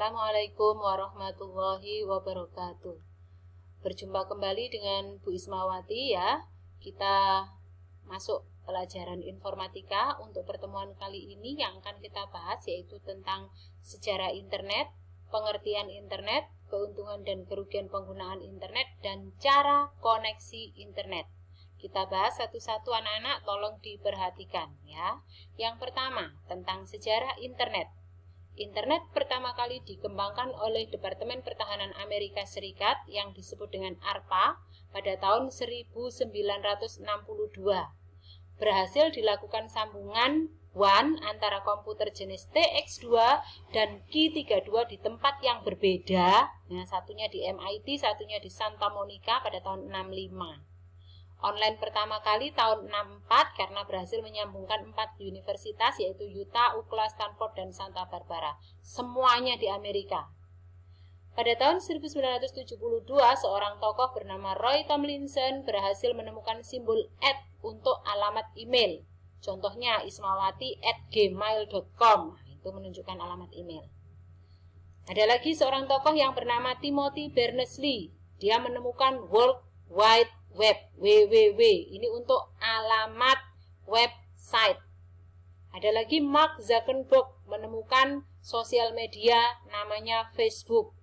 Assalamualaikum warahmatullahi wabarakatuh. Berjumpa kembali dengan Bu Ismawati ya. Kita masuk pelajaran informatika. Untuk pertemuan kali ini yang akan kita bahas yaitu tentang sejarah internet, pengertian internet, keuntungan dan kerugian penggunaan internet, dan cara koneksi internet. Kita bahas satu-satu anak-anak, tolong diperhatikan ya. Yang pertama, tentang sejarah internet. Internet pertama kali dikembangkan oleh Departemen Pertahanan Amerika Serikat yang disebut dengan ARPA pada tahun 1962. Berhasil dilakukan sambungan WAN antara komputer jenis TX2 dan Q32 di tempat yang berbeda. Nah, satunya di MIT, satunya di Santa Monica pada tahun 65. Online pertama kali tahun 64 karena berhasil menyambungkan 4 universitas yaitu Utah, Oklahoma, Stanford, dan Santa Barbara. Semuanya di Amerika. Pada tahun 1972, seorang tokoh bernama Roy Tomlinson berhasil menemukan simbol @ untuk alamat email. Contohnya ismawati@gmail.com. Itu menunjukkan alamat email. Ada lagi seorang tokoh yang bernama Timothy Berners-Lee. Dia menemukan World Wide Web, www, ini untuk alamat website. Ada lagi Mark Zuckerberg menemukan sosial media namanya Facebook.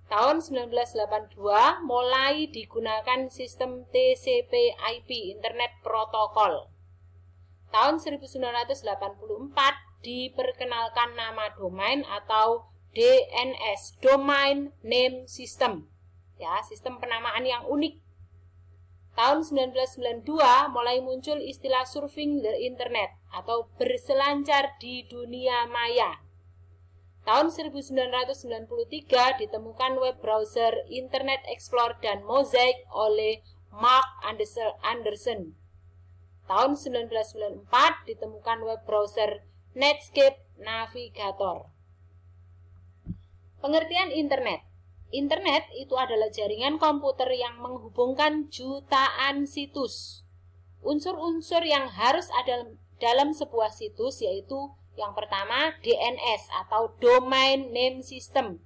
Tahun 1982 mulai digunakan sistem TCP/IP, Internet Protocol. Tahun 1984 diperkenalkan nama domain atau DNS, Domain Name System. Ya, sistem penamaan yang unik. Tahun 1992 mulai muncul istilah surfing the internet atau berselancar di dunia maya. Tahun 1993 ditemukan web browser Internet Explorer dan Mosaic oleh Mark Anderson. Tahun 1994 ditemukan web browser Netscape Navigator. Pengertian internet. Internet itu adalah jaringan komputer yang menghubungkan jutaan situs. Unsur-unsur yang harus ada dalam sebuah situs yaitu yang pertama DNS atau Domain Name System.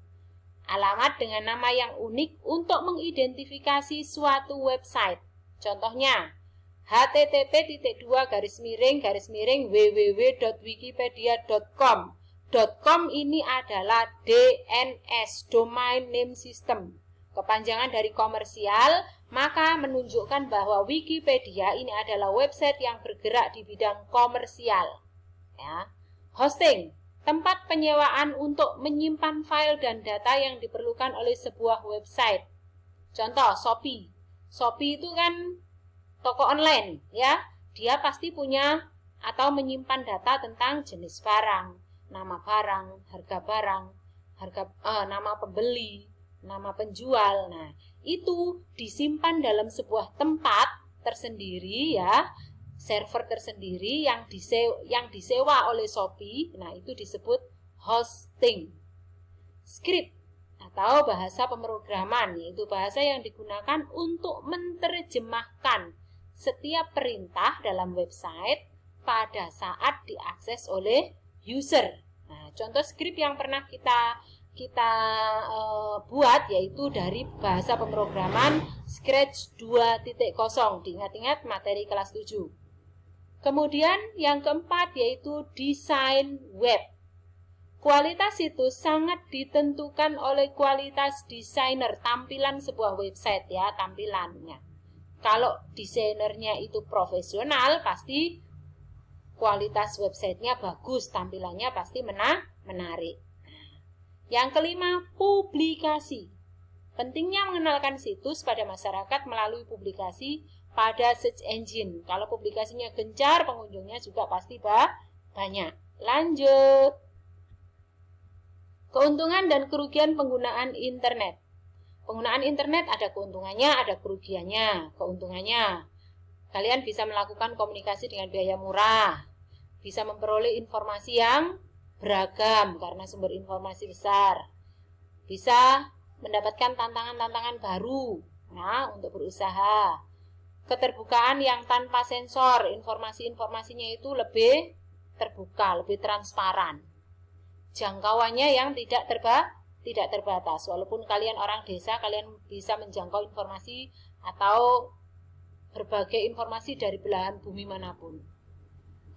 Alamat dengan nama yang unik untuk mengidentifikasi suatu website. Contohnya http://www.wikipedia.com. .com ini adalah DNS, Domain Name System. Kepanjangan dari komersial, maka menunjukkan bahwa Wikipedia ini adalah website yang bergerak di bidang komersial. Ya. Hosting, tempat penyewaan untuk menyimpan file dan data yang diperlukan oleh sebuah website. Contoh, Shopee. Shopee itu kan toko online, ya. Dia pasti punya atau menyimpan data tentang jenis barang, nama barang, harga barang, nama pembeli, nama penjual. Nah, itu disimpan dalam sebuah tempat tersendiri ya, server tersendiri yang disewa oleh Shopee. Nah, itu disebut hosting. Script atau bahasa pemrograman, yaitu bahasa yang digunakan untuk menerjemahkan setiap perintah dalam website pada saat diakses oleh user. Nah, contoh skrip yang pernah kita buat yaitu dari bahasa pemrograman Scratch 2.0. Diingat-ingat materi kelas 7. Kemudian yang keempat yaitu desain web. Kualitas situs sangat ditentukan oleh kualitas desainer, tampilan sebuah website ya, tampilannya. Kalau desainernya itu profesional, pasti kualitas websitenya bagus, tampilannya pasti menarik. Yang kelima, publikasi. Pentingnya mengenalkan situs pada masyarakat melalui publikasi pada search engine. Kalau publikasinya gencar, pengunjungnya juga pasti banyak. Lanjut. Keuntungan dan kerugian penggunaan internet. Penggunaan internet ada keuntungannya, ada kerugiannya. Keuntungannya, kalian bisa melakukan komunikasi dengan biaya murah, bisa memperoleh informasi yang beragam karena sumber informasi besar, bisa mendapatkan tantangan-tantangan baru untuk berusaha, keterbukaan yang tanpa sensor, informasi-informasinya itu lebih terbuka, lebih transparan. jangkauannya yang tidak terbatas. Walaupun kalian orang desa, kalian bisa menjangkau informasi atau berbagai informasi dari belahan bumi manapun.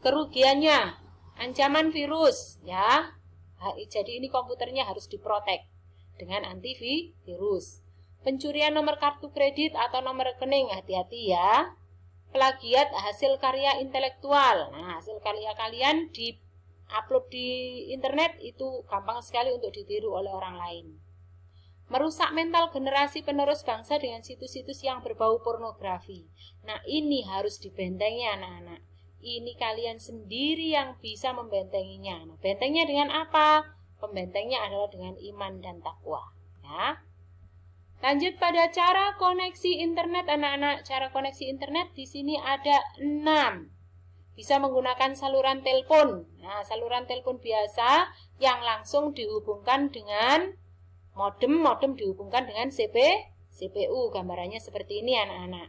Kerugiannya, ancaman virus, ya. Jadi ini komputernya harus diprotek dengan antivirus. Pencurian nomor kartu kredit atau nomor rekening, hati-hati ya. Plagiat hasil karya intelektual. Nah, hasil karya kalian di-upload di internet itu gampang sekali untuk ditiru oleh orang lain. Merusak mental generasi penerus bangsa dengan situs-situs yang berbau pornografi. Nah, ini harus dibentengi anak-anak. Ini kalian sendiri yang bisa membentenginya. Nah, bentengnya dengan apa? Pembentengnya adalah dengan iman dan takwa, ya. Lanjut pada cara koneksi internet anak-anak. Cara koneksi internet di sini ada 6. Bisa menggunakan saluran telepon. Nah, saluran telepon biasa yang langsung dihubungkan dengan modem. Modem dihubungkan dengan CPU. Gambarannya seperti ini anak-anak.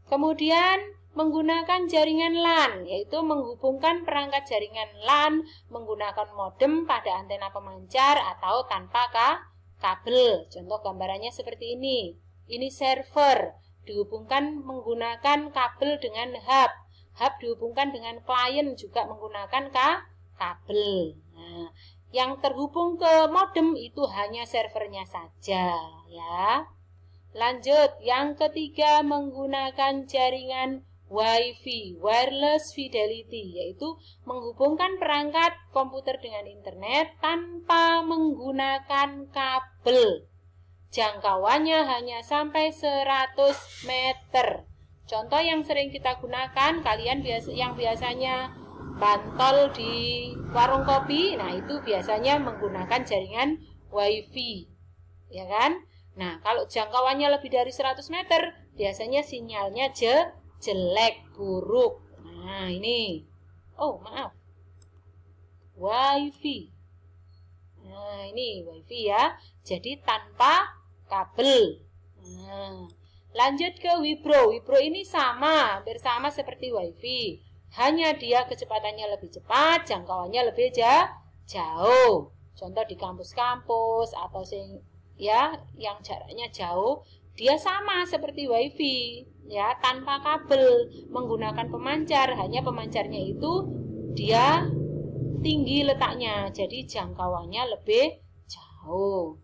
Kemudian menggunakan jaringan LAN, yaitu menghubungkan perangkat jaringan LAN menggunakan modem pada antena pemancar atau tanpa kabel. Contoh gambarannya seperti ini. Ini server dihubungkan menggunakan kabel dengan hub. Hub dihubungkan dengan klien juga menggunakan kabel. Nah, yang terhubung ke modem itu hanya servernya saja, ya. Lanjut, yang ketiga menggunakan jaringan Wi-Fi, wireless fidelity, yaitu menghubungkan perangkat komputer dengan internet tanpa menggunakan kabel. Jangkauannya hanya sampai 100 meter. Contoh yang sering kita gunakan, kalian yang biasanya bantol di warung kopi, nah itu biasanya menggunakan jaringan Wi-Fi, ya kan? Nah, kalau jangkauannya lebih dari 100 meter, biasanya sinyalnya jelek, buruk. Nah, ini. Oh, maaf. Wi-Fi. Nah, ini Wi-Fi ya. Jadi tanpa kabel. Nah, lanjut ke Wipro. Wipro ini sama, hampir sama seperti Wi-Fi. Hanya dia kecepatannya lebih cepat, jangkauannya lebih jauh. Contoh di kampus-kampus atau yang jaraknya jauh, dia sama seperti Wi-Fi, ya, tanpa kabel, menggunakan pemancar. Hanya pemancarnya itu dia tinggi letaknya, jadi jangkauannya lebih jauh.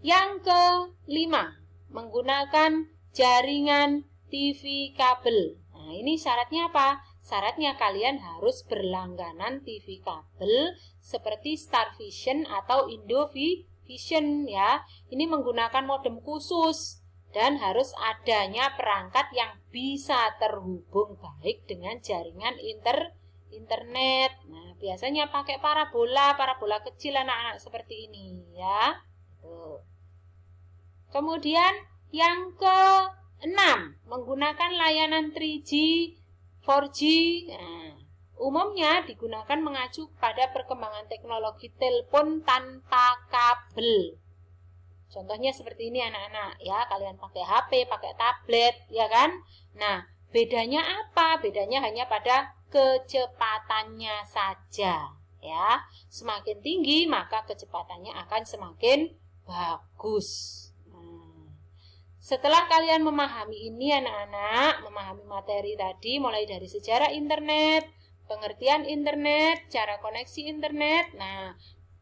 Yang kelima, menggunakan jaringan TV kabel. Nah, ini syaratnya apa? Syaratnya kalian harus berlangganan TV kabel seperti Starvision atau Indovision, ya. Ini menggunakan modem khusus dan harus adanya perangkat yang bisa terhubung baik dengan jaringan internet. Nah, biasanya pakai parabola kecil anak-anak seperti ini, ya. Tuh. Kemudian yang ke-6, menggunakan layanan 3G, 4G. Nah, umumnya digunakan mengacu pada perkembangan teknologi telepon tanpa kabel. Contohnya seperti ini anak-anak, ya. Kalian pakai HP, pakai tablet, ya kan? Nah, bedanya apa? Bedanya hanya pada kecepatannya saja, ya. Semakin tinggi maka kecepatannya akan semakin bagus. Setelah kalian memahami ini anak-anak, memahami materi tadi mulai dari sejarah internet, pengertian internet, cara koneksi internet. Nah,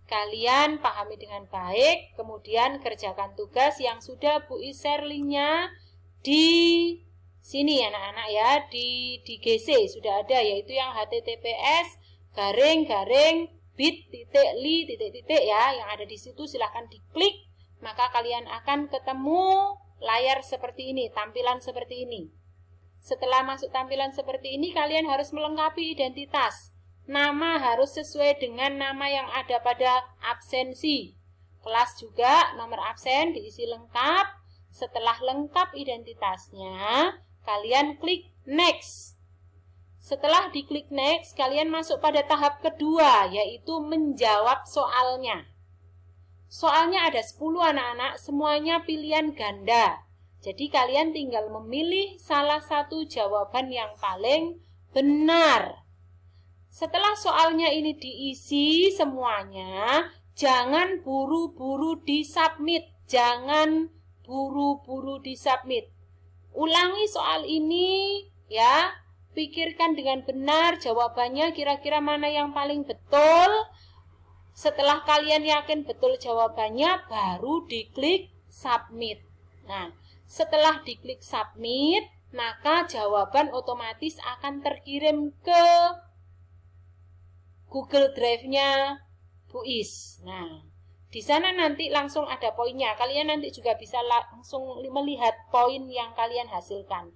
kalian pahami dengan baik, kemudian kerjakan tugas yang sudah Bu I share linknya di sini anak-anak ya, di GC sudah ada, yaitu yang https://bit.ly ya, yang ada di situ. Silahkan diklik, maka kalian akan ketemu layar seperti ini, tampilan seperti ini. Setelah masuk tampilan seperti ini, kalian harus melengkapi identitas. Nama harus sesuai dengan nama yang ada pada absensi. Kelas juga, nomor absen diisi lengkap. Setelah lengkap identitasnya, kalian klik next. Setelah diklik next, kalian masuk pada tahap kedua, yaitu menjawab soalnya. Soalnya ada 10 anak-anak, semuanya pilihan ganda. Jadi kalian tinggal memilih salah satu jawaban yang paling benar. Setelah soalnya ini diisi semuanya, jangan buru-buru disubmit. Jangan buru-buru disubmit. Ulangi soal ini ya. Pikirkan dengan benar jawabannya, kira-kira mana yang paling betul. Setelah kalian yakin betul jawabannya, baru diklik submit. Nah, setelah diklik submit, maka jawaban otomatis akan terkirim ke Google Drive-nya Bu Is. Nah, di sana nanti langsung ada poinnya. Kalian nanti juga bisa langsung melihat poin yang kalian hasilkan.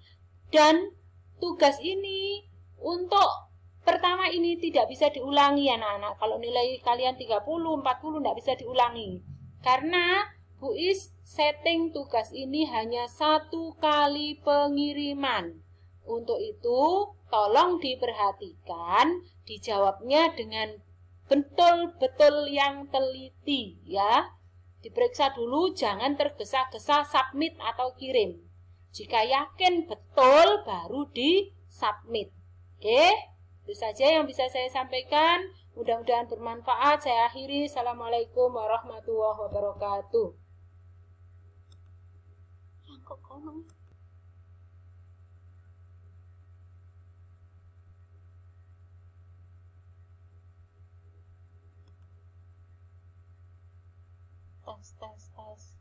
Dan tugas ini untuk pertama ini tidak bisa diulangi ya anak-anak. Kalau nilai kalian 30, 40 tidak bisa diulangi. Karena Bu Is setting tugas ini hanya 1 kali pengiriman. Untuk itu, tolong diperhatikan, dijawabnya dengan betul-betul yang teliti ya. Diperiksa dulu, jangan tergesa-gesa submit atau kirim. Jika yakin betul, baru di-submit. Oke, itu saja yang bisa saya sampaikan. Mudah-mudahan bermanfaat. Saya akhiri. Assalamualaikum warahmatullahi wabarakatuh. Tes.